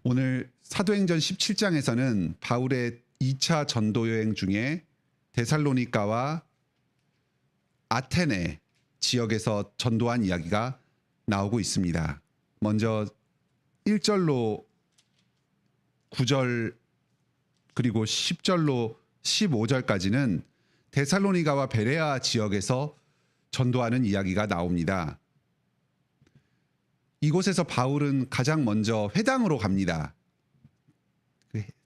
오늘 사도행전 17장에서는 바울의 2차 전도 여행 중에 데살로니가와 아테네 지역에서 전도한 이야기가 나오고 있습니다. 먼저 1절로 9절 그리고 10절로 15절까지는 데살로니가와 베레아 지역에서 전도하는 이야기가 나옵니다. 이곳에서 바울은 가장 먼저 회당으로 갑니다.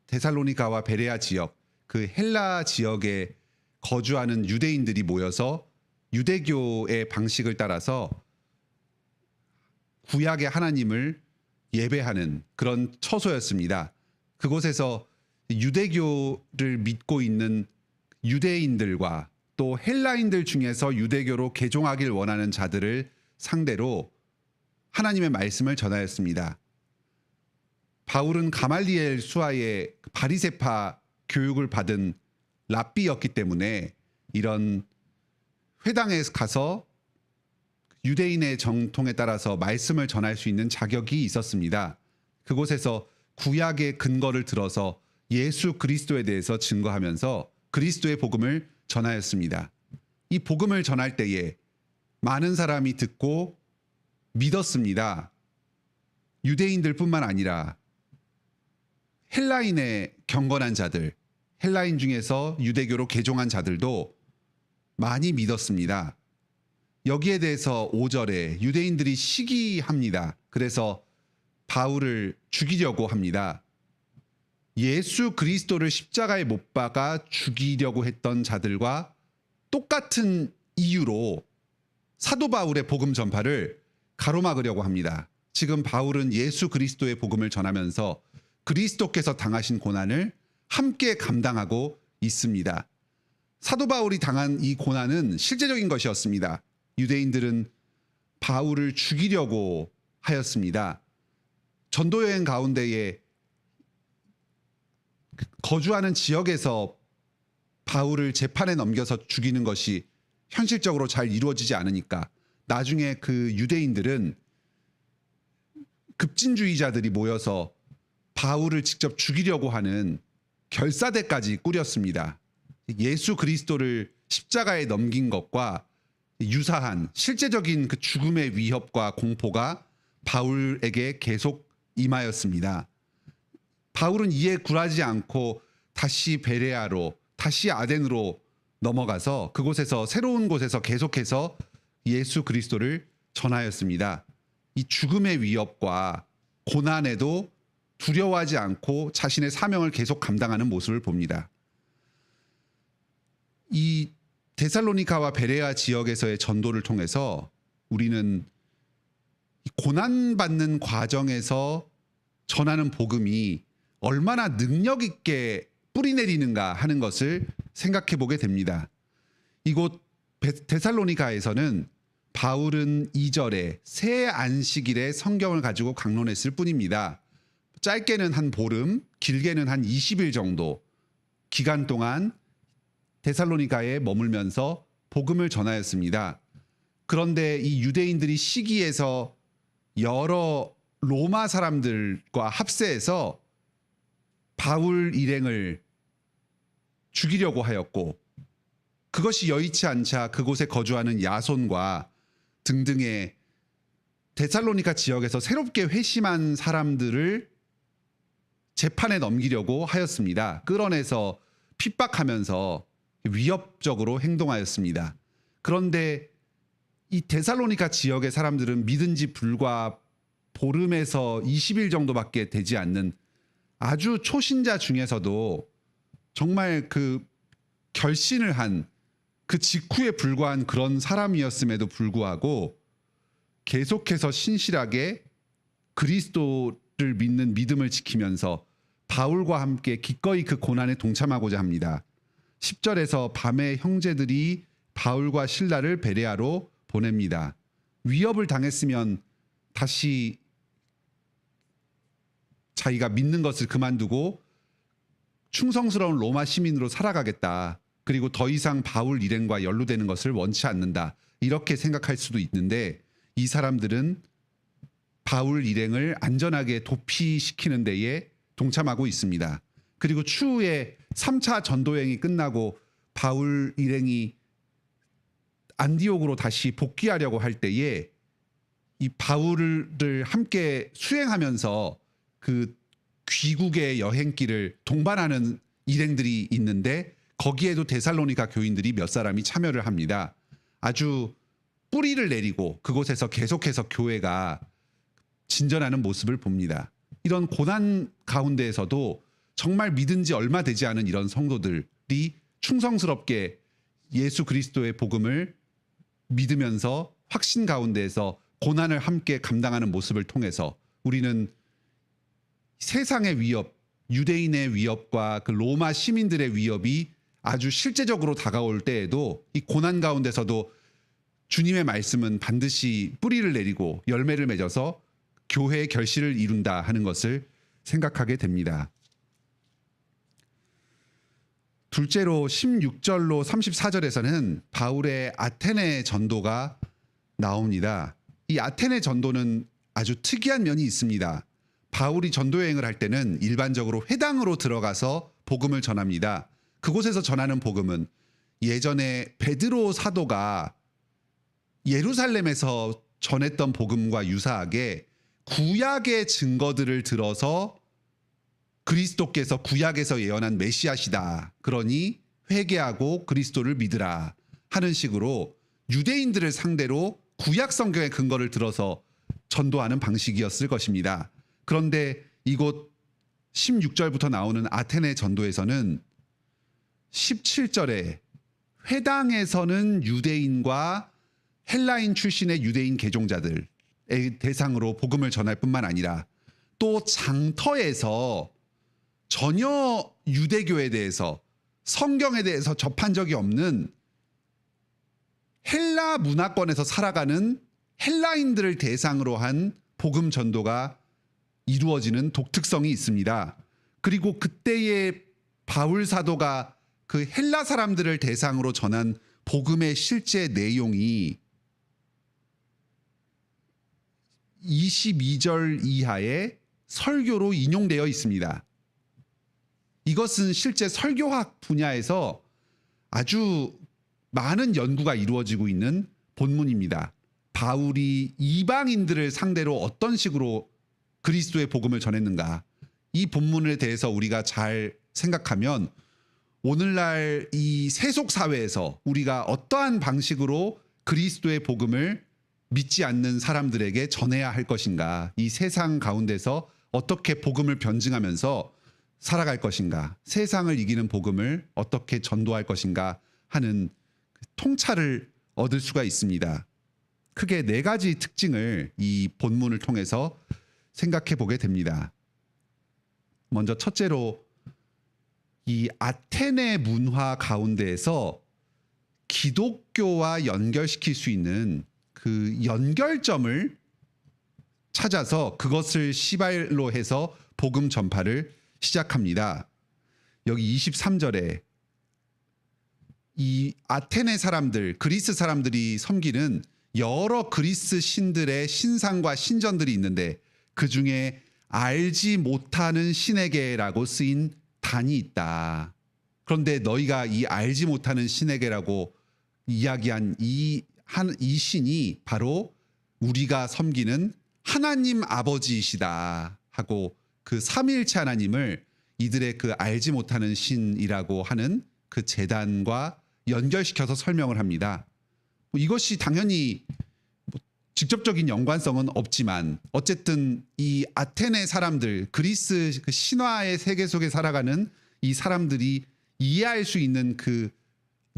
데살로니가와 베레아 지역, 그 헬라 지역에 거주하는 유대인들이 모여서 유대교의 방식을 따라서 구약의 하나님을 예배하는 그런 처소였습니다. 그곳에서 유대교를 믿고 있는 유대인들과 또 헬라인들 중에서 유대교로 개종하길 원하는 자들을 상대로 하나님의 말씀을 전하였습니다. 바울은 가말리엘 수하의 바리새파 교육을 받은 랍비였기 때문에 이런 회당에 가서 유대인의 정통에 따라서 말씀을 전할 수 있는 자격이 있었습니다. 그곳에서 구약의 근거를 들어서 예수 그리스도에 대해서 증거하면서 그리스도의 복음을 전하였습니다. 이 복음을 전할 때에 많은 사람이 듣고 믿었습니다. 유대인들뿐만 아니라 헬라인의 경건한 자들, 헬라인 중에서 유대교로 개종한 자들도 많이 믿었습니다. 여기에 대해서 5절에 유대인들이 시기합니다. 그래서 바울을 죽이려고 합니다. 예수 그리스도를 십자가에 못 박아 죽이려고 했던 자들과 똑같은 이유로 사도 바울의 복음 전파를 가로막으려고 합니다. 지금 바울은 예수 그리스도의 복음을 전하면서 그리스도께서 당하신 고난을 함께 감당하고 있습니다. 사도 바울이 당한 이 고난은 실제적인 것이었습니다. 유대인들은 바울을 죽이려고 하였습니다. 전도여행 가운데에 거주하는 지역에서 바울을 재판에 넘겨서 죽이는 것이 현실적으로 잘 이루어지지 않으니까 나중에 그 유대인들은 급진주의자들이 모여서 바울을 직접 죽이려고 하는 결사대까지 꾸렸습니다. 예수 그리스도를 십자가에 넘긴 것과 유사한 실제적인 그 죽음의 위협과 공포가 바울에게 계속 임하였습니다. 바울은 이에 굴하지 않고 다시 베레아로, 다시 아덴으로 넘어가서 그곳에서 새로운 곳에서 계속해서 예수 그리스도를 전하였습니다. 이 죽음의 위협과 고난에도 두려워하지 않고 자신의 사명을 계속 감당하는 모습을 봅니다. 이 데살로니가와 베레아 지역에서의 전도를 통해서 우리는 고난받는 과정에서 전하는 복음이 얼마나 능력 있게 뿌리내리는가 하는 것을 생각해 보게 됩니다. 이곳 데살로니가에서는 바울은 2절에 새 안식일에 성경을 가지고 강론했을 뿐입니다. 짧게는 한 보름, 길게는 한 20일 정도 기간 동안 데살로니가에 머물면서 복음을 전하였습니다. 그런데 이 유대인들이 시기해서 여러 로마 사람들과 합세해서 바울 일행을 죽이려고 하였고 그것이 여의치 않자 그곳에 거주하는 야손과 등등의 데살로니가 지역에서 새롭게 회심한 사람들을 재판에 넘기려고 하였습니다. 끌어내서 핍박하면서 위협적으로 행동하였습니다. 그런데 이 데살로니가 지역의 사람들은 믿은 지 불과 보름에서 20일 정도밖에 되지 않는 아주 초신자 중에서도 정말 그 결신을 한 그 직후에 불과한 그런 사람이었음에도 불구하고 계속해서 신실하게 그리스도를 믿는 믿음을 지키면서 바울과 함께 기꺼이 그 고난에 동참하고자 합니다. 10절에서 밤에 형제들이 바울과 실라를 베레아로 보냅니다. 위협을 당했으면 다시 자기가 믿는 것을 그만두고 충성스러운 로마 시민으로 살아가겠다. 그리고 더 이상 바울 일행과 연루되는 것을 원치 않는다. 이렇게 생각할 수도 있는데 이 사람들은 바울 일행을 안전하게 도피시키는 데에 동참하고 있습니다. 그리고 추후에 3차 전도행이 끝나고 바울 일행이 안디옥으로 다시 복귀하려고 할 때에 이 바울을 함께 수행하면서 그 귀국의 여행길을 동반하는 일행들이 있는데 거기에도 데살로니가 교인들이 몇 사람이 참여를 합니다. 아주 뿌리를 내리고 그곳에서 계속해서 교회가 진전하는 모습을 봅니다. 이런 고난 가운데에서도 정말 믿은 지 얼마 되지 않은 이런 성도들이 충성스럽게 예수 그리스도의 복음을 믿으면서 확신 가운데에서 고난을 함께 감당하는 모습을 통해서 우리는 세상의 위협, 유대인의 위협과 그 로마 시민들의 위협이 아주 실제적으로 다가올 때에도 이 고난 가운데서도 주님의 말씀은 반드시 뿌리를 내리고 열매를 맺어서 교회의 결실을 이룬다 하는 것을 생각하게 됩니다. 둘째로 16절로 34절에서는 바울의 아테네 전도가 나옵니다. 이 아테네 전도는 아주 특이한 면이 있습니다. 바울이 전도 여행을 할 때는 일반적으로 회당으로 들어가서 복음을 전합니다. 그곳에서 전하는 복음은 예전에 베드로 사도가 예루살렘에서 전했던 복음과 유사하게 구약의 증거들을 들어서 그리스도께서 구약에서 예언한 메시아시다. 그러니 회개하고 그리스도를 믿으라 하는 식으로 유대인들을 상대로 구약 성경의 근거를 들어서 전도하는 방식이었을 것입니다. 그런데 이곳 16절부터 나오는 아테네 전도에서는 17절에 회당에서는 유대인과 헬라인 출신의 유대인 개종자들의 대상으로 복음을 전할 뿐만 아니라 또 장터에서 전혀 유대교에 대해서 성경에 대해서 접한 적이 없는 헬라 문화권에서 살아가는 헬라인들을 대상으로 한 복음 전도가 이루어지는 독특성이 있습니다. 그리고 그때의 바울 사도가 그 헬라 사람들을 대상으로 전한 복음의 실제 내용이 22절 이하의 설교로 인용되어 있습니다. 이것은 실제 설교학 분야에서 아주 많은 연구가 이루어지고 있는 본문입니다. 바울이 이방인들을 상대로 어떤 식으로 그리스도의 복음을 전했는가. 이 본문에 대해서 우리가 잘 생각하면 오늘날 이 세속 사회에서 우리가 어떠한 방식으로 그리스도의 복음을 믿지 않는 사람들에게 전해야 할 것인가. 이 세상 가운데서 어떻게 복음을 변증하면서 살아갈 것인가. 세상을 이기는 복음을 어떻게 전도할 것인가 하는 통찰을 얻을 수가 있습니다. 크게 4가지 특징을 이 본문을 통해서 생각해 보게 됩니다. 먼저 첫째로 이 아테네 문화 가운데에서 기독교와 연결시킬 수 있는 그 연결점을 찾아서 그것을 시발로 해서 복음 전파를 시작합니다. 여기 23절에 이 아테네 사람들, 그리스 사람들이 섬기는 여러 그리스 신들의 신상과 신전들이 있는데 그 중에 알지 못하는 신에게라고 쓰인 단이 있다. 그런데 너희가 이 알지 못하는 신에게라고 이야기한 이 신이 바로 우리가 섬기는 하나님 아버지이시다 하고 그 삼위일체 하나님을 이들의 그 알지 못하는 신이라고 하는 그 제단과 연결시켜서 설명을 합니다. 이것이 당연히 직접적인 연관성은 없지만 어쨌든 이 아테네 사람들, 그리스 그 신화의 세계 속에 살아가는 이 사람들이 이해할 수 있는 그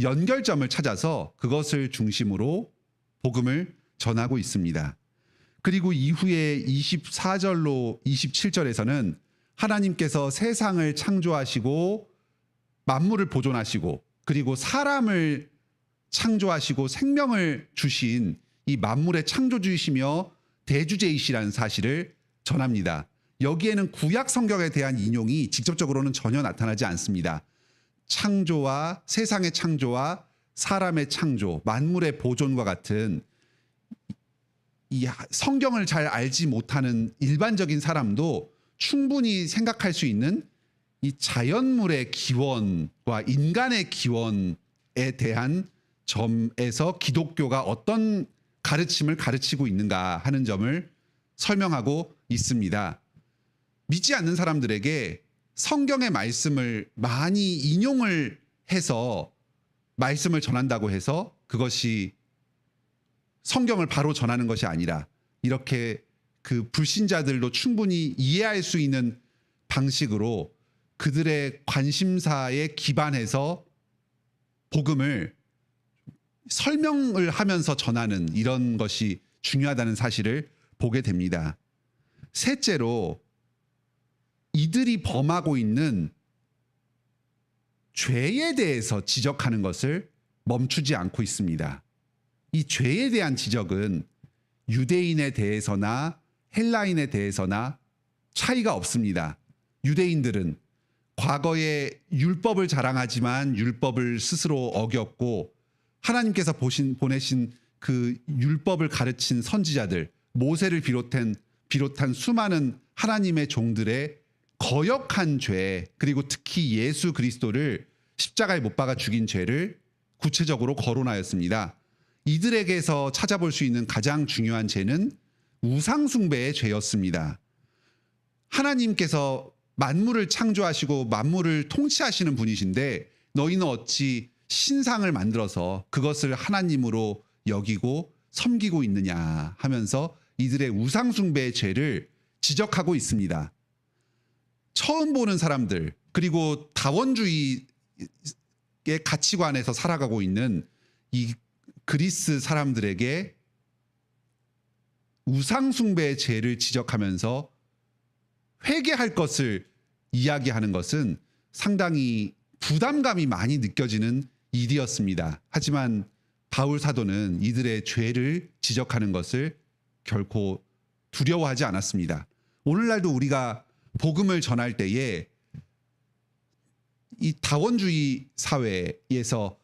연결점을 찾아서 그것을 중심으로 복음을 전하고 있습니다. 그리고 이후에 24절로 27절에서는 하나님께서 세상을 창조하시고 만물을 보존하시고 그리고 사람을 창조하시고 생명을 주신 이 만물의 창조주이시며 대주제이시라는 사실을 전합니다. 여기에는 구약 성경에 대한 인용이 직접적으로는 전혀 나타나지 않습니다. 창조와 세상의 창조와 사람의 창조, 만물의 보존과 같은 이 성경을 잘 알지 못하는 일반적인 사람도 충분히 생각할 수 있는 이 자연물의 기원과 인간의 기원에 대한 점에서 기독교가 어떤 가르침을 가르치고 있는가 하는 점을 설명하고 있습니다. 믿지 않는 사람들에게 성경의 말씀을 많이 인용을 해서 말씀을 전한다고 해서 그것이 성경을 바로 전하는 것이 아니라 이렇게 그 불신자들도 충분히 이해할 수 있는 방식으로 그들의 관심사에 기반해서 복음을 설명을 하면서 전하는 이런 것이 중요하다는 사실을 보게 됩니다. 셋째로 이들이 범하고 있는 죄에 대해서 지적하는 것을 멈추지 않고 있습니다. 이 죄에 대한 지적은 유대인에 대해서나 헬라인에 대해서나 차이가 없습니다. 유대인들은 과거에 율법을 자랑하지만 율법을 스스로 어겼고 하나님께서 보내신 그 율법을 가르친 선지자들 모세를 비롯한 수많은 하나님의 종들의 거역한 죄 그리고 특히 예수 그리스도를 십자가에 못 박아 죽인 죄를 구체적으로 거론하였습니다. 이들에게서 찾아볼 수 있는 가장 중요한 죄는 우상숭배의 죄였습니다. 하나님께서 만물을 창조하시고 만물을 통치하시는 분이신데 너희는 어찌 신상을 만들어서 그것을 하나님으로 여기고 섬기고 있느냐 하면서 이들의 우상숭배의 죄를 지적하고 있습니다. 처음 보는 사람들 그리고 다원주의의 가치관에서 살아가고 있는 이 그리스 사람들에게 우상숭배의 죄를 지적하면서 회개할 것을 이야기하는 것은 상당히 부담감이 많이 느껴지는 일이었습니다. 하지만 바울 사도는 이들의 죄를 지적하는 것을 결코 두려워하지 않았습니다. 오늘날도 우리가 복음을 전할 때에 이 다원주의 사회에서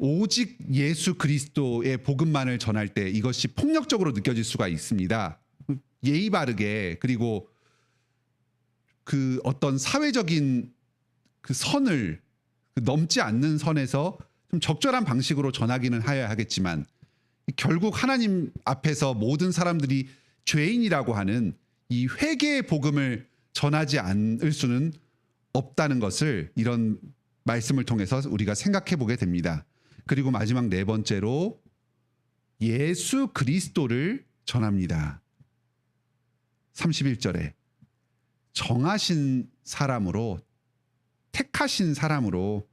오직 예수 그리스도의 복음만을 전할 때 이것이 폭력적으로 느껴질 수가 있습니다. 예의 바르게 그리고 그 어떤 사회적인 그 선을 넘지 않는 선에서 좀 적절한 방식으로 전하기는 하여야 하겠지만 결국 하나님 앞에서 모든 사람들이 죄인이라고 하는 이 회개의 복음을 전하지 않을 수는 없다는 것을 이런 말씀을 통해서 우리가 생각해 보게 됩니다. 그리고 마지막 네 번째로 예수 그리스도를 전합니다. 31절에 정하신 사람으로 택하신 사람으로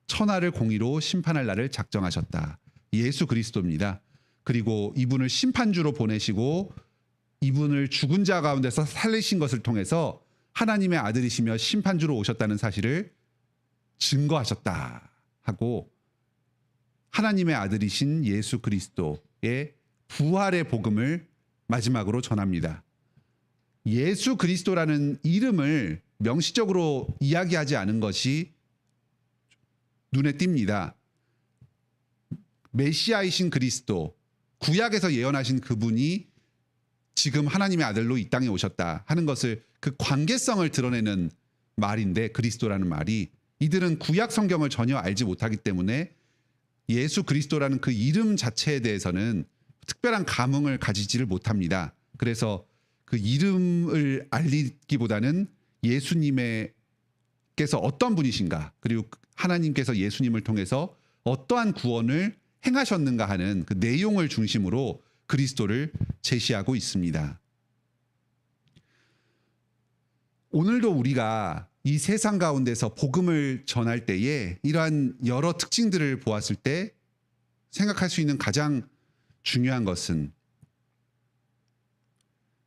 천하를 공의로 심판할 날을 작정하셨다. 예수 그리스도입니다. 그리고 이분을 심판주로 보내시고 이분을 죽은 자 가운데서 살리신 것을 통해서 하나님의 아들이시며 심판주로 오셨다는 사실을 증거하셨다 하고 하나님의 아들이신 예수 그리스도의 부활의 복음을 마지막으로 전합니다. 예수 그리스도라는 이름을 명시적으로 이야기하지 않은 것이 눈에 띕니다. 메시아이신 그리스도, 구약에서 예언하신 그분이 지금 하나님의 아들로 이 땅에 오셨다 하는 것을 그 관계성을 드러내는 말인데 그리스도라는 말이 이들은 구약 성경을 전혀 알지 못하기 때문에 예수 그리스도라는 그 이름 자체에 대해서는 특별한 감흥을 가지지를 못합니다. 그래서 그 이름을 알리기보다는 예수님께서 어떤 분이신가 그리고 하나님께서 예수님을 통해서 어떠한 구원을 행하셨는가 하는 그 내용을 중심으로 그리스도를 제시하고 있습니다. 오늘도 우리가 이 세상 가운데서 복음을 전할 때에 이러한 여러 특징들을 보았을 때 생각할 수 있는 가장 중요한 것은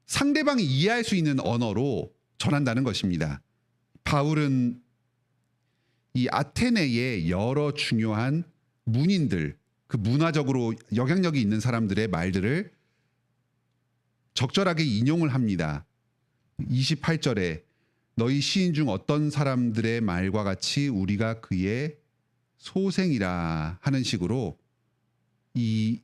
상대방이 이해할 수 있는 언어로 전한다는 것입니다. 바울은 이 아테네의 여러 중요한 문인들, 그 문화적으로 영향력이 있는 사람들의 말들을 적절하게 인용을 합니다. 28절에 너희 시인 중 어떤 사람들의 말과 같이 우리가 그의 소생이라 하는 식으로 이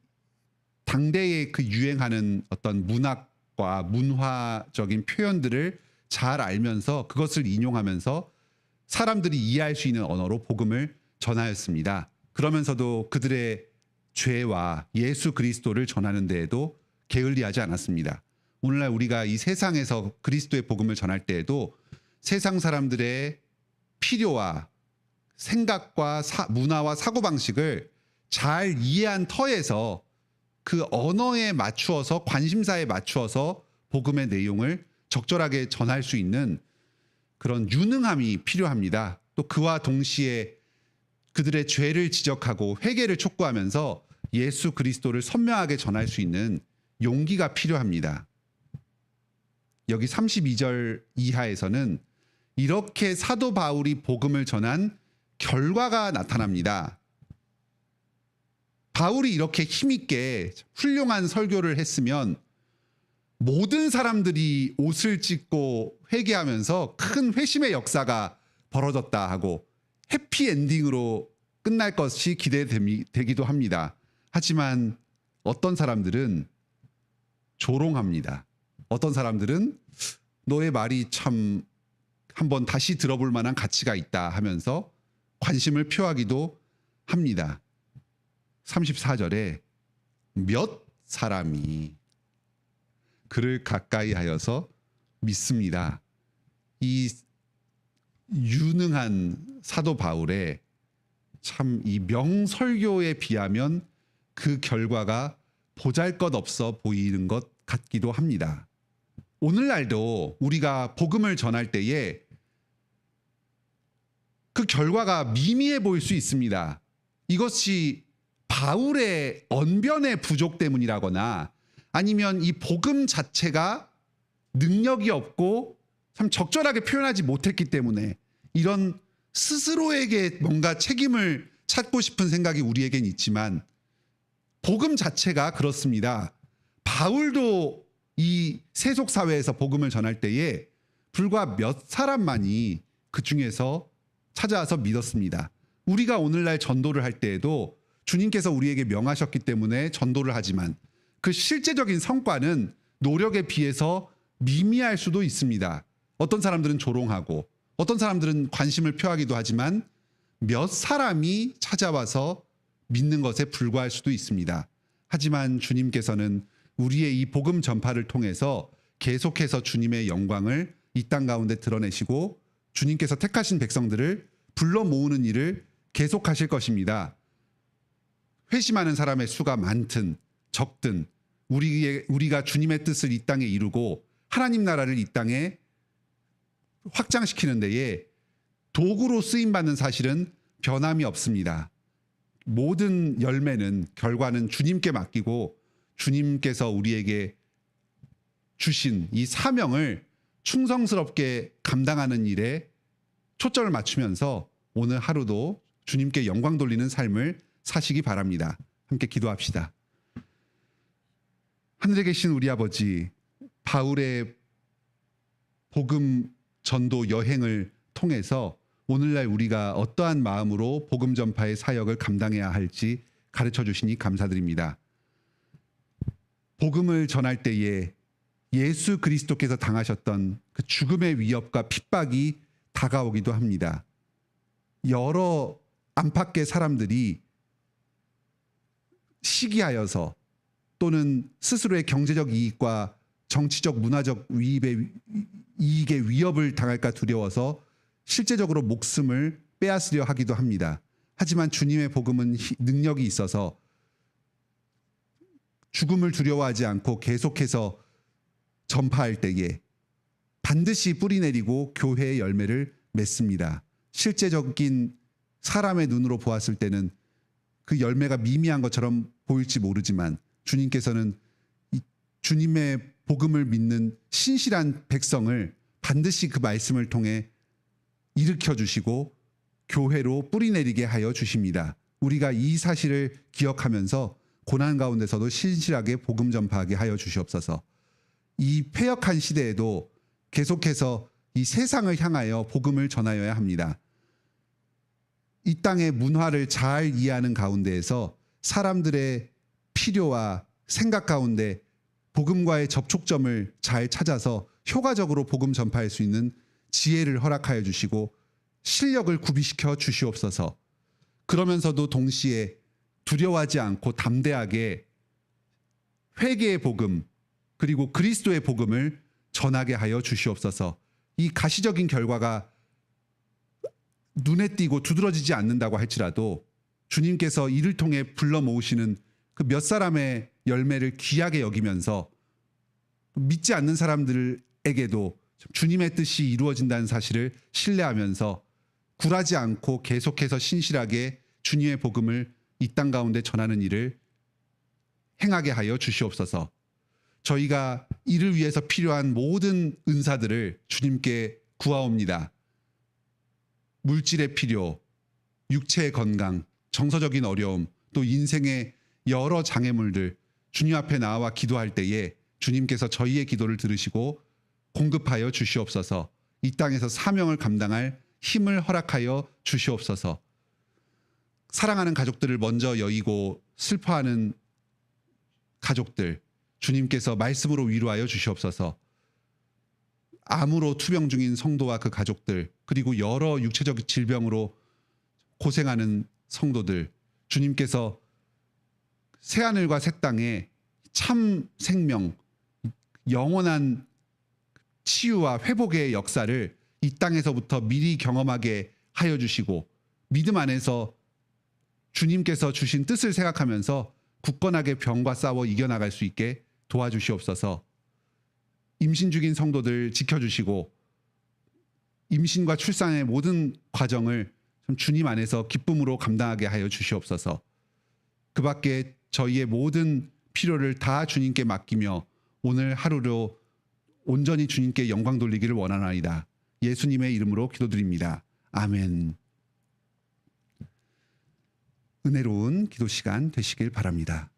당대에 그 유행하는 어떤 문학과 문화적인 표현들을 잘 알면서 그것을 인용하면서 사람들이 이해할 수 있는 언어로 복음을 전하였습니다. 그러면서도 그들의 죄와 예수 그리스도를 전하는 데에도 게을리하지 않았습니다. 오늘날 우리가 이 세상에서 그리스도의 복음을 전할 때에도 세상 사람들의 필요와 생각과 문화와 사고방식을 잘 이해한 터에서 그 언어에 맞추어서 관심사에 맞추어서 복음의 내용을 적절하게 전할 수 있는 그런 유능함이 필요합니다. 또 그와 동시에 그들의 죄를 지적하고 회개를 촉구하면서 예수 그리스도를 선명하게 전할 수 있는 용기가 필요합니다. 여기 32절 이하에서는 이렇게 사도 바울이 복음을 전한 결과가 나타납니다. 바울이 이렇게 힘있게 훌륭한 설교를 했으면 모든 사람들이 옷을 찢고 회개하면서 큰 회심의 역사가 벌어졌다 하고 해피엔딩으로 끝날 것이 기대되기도 합니다. 하지만 어떤 사람들은 조롱합니다. 어떤 사람들은 너의 말이 참 한번 다시 들어볼 만한 가치가 있다 하면서 관심을 표하기도 합니다. 34절에 몇 사람이 그를 가까이 하여서 믿습니다. 이 유능한 사도 바울의 참 이 명설교에 비하면 그 결과가 보잘것없어 보이는 것 같기도 합니다. 오늘날도 우리가 복음을 전할 때에 그 결과가 미미해 보일 수 있습니다. 이것이 바울의 언변의 부족 때문이라거나 아니면 이 복음 자체가 능력이 없고 참 적절하게 표현하지 못했기 때문에 이런 스스로에게 뭔가 책임을 찾고 싶은 생각이 우리에겐 있지만 복음 자체가 그렇습니다. 바울도 이 세속 사회에서 복음을 전할 때에 불과 몇 사람만이 그 중에서 찾아와서 믿었습니다. 우리가 오늘날 전도를 할 때에도 주님께서 우리에게 명하셨기 때문에 전도를 하지만 그 실제적인 성과는 노력에 비해서 미미할 수도 있습니다. 어떤 사람들은 조롱하고 어떤 사람들은 관심을 표하기도 하지만 몇 사람이 찾아와서 믿는 것에 불과할 수도 있습니다. 하지만 주님께서는 우리의 이 복음 전파를 통해서 계속해서 주님의 영광을 이 땅 가운데 드러내시고 주님께서 택하신 백성들을 불러 모으는 일을 계속하실 것입니다. 회심하는 사람의 수가 많든 적든 우리가 주님의 뜻을 이 땅에 이루고 하나님 나라를 이 땅에 확장시키는 데에 도구로 쓰임받는 사실은 변함이 없습니다. 모든 열매는 결과는 주님께 맡기고 주님께서 우리에게 주신 이 사명을 충성스럽게 감당하는 일에 초점을 맞추면서 오늘 하루도 주님께 영광 돌리는 삶을 사시기 바랍니다. 함께 기도합시다. 하늘에 계신 우리 아버지, 바울의 복음 전도 여행을 통해서 오늘날 우리가 어떠한 마음으로 복음 전파의 사역을 감당해야 할지 가르쳐 주시니 감사드립니다. 복음을 전할 때에 예수 그리스도께서 당하셨던 그 죽음의 위협과 핍박이 다가오기도 합니다. 여러 안팎의 사람들이 시기하여서 또는 스스로의 경제적 이익과 정치적 문화적 이익의 위협을 당할까 두려워서 실제적으로 목숨을 빼앗으려 하기도 합니다. 하지만 주님의 복음은 능력이 있어서 죽음을 두려워하지 않고 계속해서 전파할 때에 반드시 뿌리내리고 교회의 열매를 맺습니다. 실제적인 사람의 눈으로 보았을 때는 그 열매가 미미한 것처럼 보일지 모르지만 주님께서는 주님의 복음을 믿는 신실한 백성을 반드시 그 말씀을 통해 일으켜 주시고 교회로 뿌리내리게 하여 주십니다. 우리가 이 사실을 기억하면서 고난 가운데서도 신실하게 복음 전파하게 하여 주시옵소서. 이 패역한 시대에도 계속해서 이 세상을 향하여 복음을 전하여야 합니다. 이 땅의 문화를 잘 이해하는 가운데에서 사람들의 필요와 생각 가운데 복음과의 접촉점을 잘 찾아서 효과적으로 복음 전파할 수 있는 지혜를 허락하여 주시고 실력을 구비시켜 주시옵소서. 그러면서도 동시에 두려워하지 않고 담대하게 회개의 복음 그리고 그리스도의 복음을 전하게 하여 주시옵소서. 이 가시적인 결과가 눈에 띄고 두드러지지 않는다고 할지라도 주님께서 이를 통해 불러 모으시는 그 몇 사람의 열매를 귀하게 여기면서 믿지 않는 사람들에게도 주님의 뜻이 이루어진다는 사실을 신뢰하면서 굴하지 않고 계속해서 신실하게 주님의 복음을 이 땅 가운데 전하는 일을 행하게 하여 주시옵소서. 저희가 이를 위해서 필요한 모든 은사들을 주님께 구하옵니다. 물질의 필요, 육체의 건강, 정서적인 어려움, 또 인생의 여러 장애물들 주님 앞에 나와 기도할 때에 주님께서 저희의 기도를 들으시고 공급하여 주시옵소서. 이 땅에서 사명을 감당할 힘을 허락하여 주시옵소서. 사랑하는 가족들을 먼저 여의고 슬퍼하는 가족들 주님께서 말씀으로 위로하여 주시옵소서. 암으로 투병 중인 성도와 그 가족들 그리고 여러 육체적 질병으로 고생하는 성도들 주님께서 새하늘과 새 땅에 참 생명 영원한 치유와 회복의 역사를 이 땅에서부터 미리 경험하게 하여 주시고 믿음 안에서 주님께서 주신 뜻을 생각하면서 굳건하게 병과 싸워 이겨나갈 수 있게 도와주시옵소서. 임신 중인 성도들 지켜주시고 임신과 출산의 모든 과정을 주님 안에서 기쁨으로 감당하게 하여 주시옵소서. 그 밖에 저희의 모든 필요를 다 주님께 맡기며 오늘 하루로 온전히 주님께 영광 돌리기를 원하나이다. 예수님의 이름으로 기도드립니다. 아멘. 은혜로운 기도 시간 되시길 바랍니다.